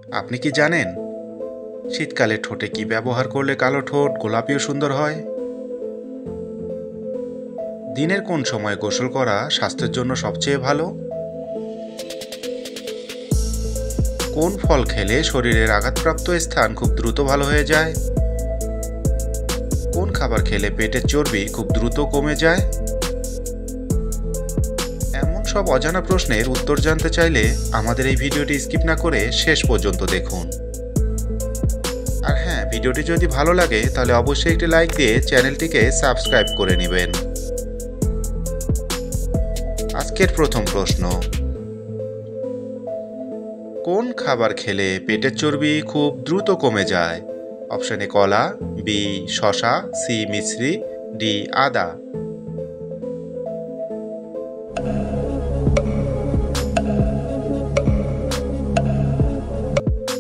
আপনি কি জানেন শীতকালে ঠোঁটে কি ব্যবহার করলে কালো ঠোঁট গোলাপি ও সুন্দর হয়? দিনের কোন সময় গোসল করা স্বাস্থ্যের জন্য সবচেয়ে ভালো? কোন ফল খেলে শরীরের আঘাতপ্রাপ্ত স্থান খুব দ্রুত ভালো হয়ে যায়? কোন খাবার খেলে পেটের চর্বি খুব দ্রুত কমে যায়? এমন সব অজানা প্রশ্নের উত্তর জানতে চাইলে আমাদের এই ভিডিওটি স্কিপ না করে শেষ পর্যন্ত দেখুন। আর হ্যাঁ, ভিডিওটি যদি ভালো লাগে তাহলে অবশ্যই একটি লাইক দিয়ে চ্যানেলটিকে সাবস্ক্রাইব করে নেবেন। আজকের প্রথম প্রশ্ন, কোন খাবার খেলে পেটের চর্বি খুব দ্রুত কমে যায়? অপশন এ কলা, বি শসা, সি মিশ্রি, ডি আদা।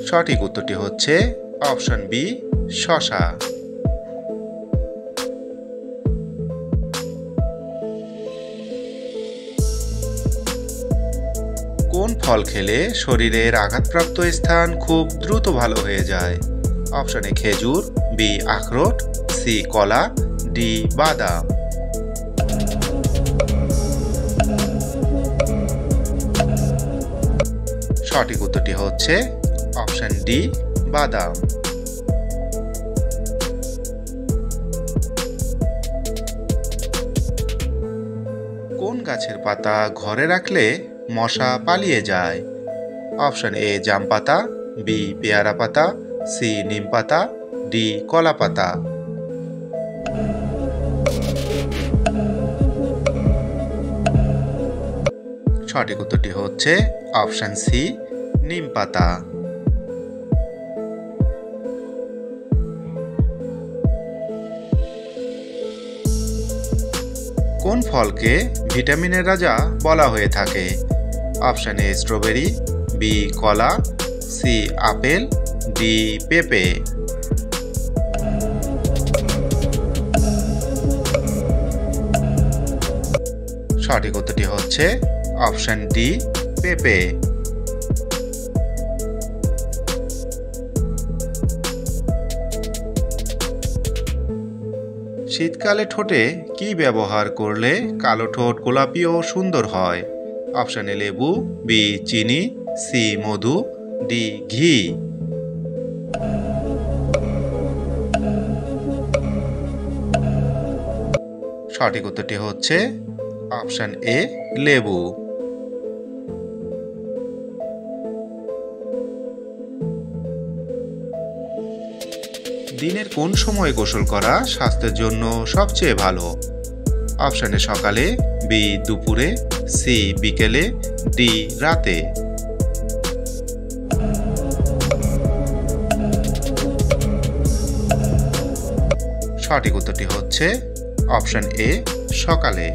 সঠিক উত্তরটি হচ্ছে অপশন বি শসা। কোন ফল খেলে শরীরের আঘাতপ্রাপ্ত স্থান খুব দ্রুত ভালো হয়ে যায়? অপশন এ খেজুর, বি আখরোট, সি কলা, ডি বাদাম। সঠিক উত্তরটি হচ্ছে অপশন ডি বাদাম। কোন গাছের পাতা ঘরে রাখলে মশা পালিয়ে যায়? অপশন এ জাম পাতা, বি পেয়ারা পাতা, সি নিম পাতা, ডি কলা পাতা। সঠিক উত্তরটি হচ্ছে অপশন সি নিম পাতা। কোন ফলকে ভিটামিনের রাজা বলা হয়ে থাকে? অপশন এ স্ট্রবেরি, বি কলা, সি আপেল, ডি পেঁপে। সঠিক উত্তরটি হচ্ছে অপশন ডি পেঁপে। শীতকালে ঠোঁটে কি ব্যবহার করলে কালো ঠোঁট গোলাপি ও সুন্দর হয়? অপশন এ লেবু, বি চিনি, সি মধু, ডি ঘি। সঠিক উত্তরটি হচ্ছে অপশন এ লেবু। দিনের কোন সময় গোসল করা স্বাস্থ্যের জন্য সবচেয়ে ভালো? অপশন এ সকালে, বি দুপুরে, সি বিকেলে, ডি রাতে। সঠিক উত্তরটি হচ্ছে অপশন এ সকালে।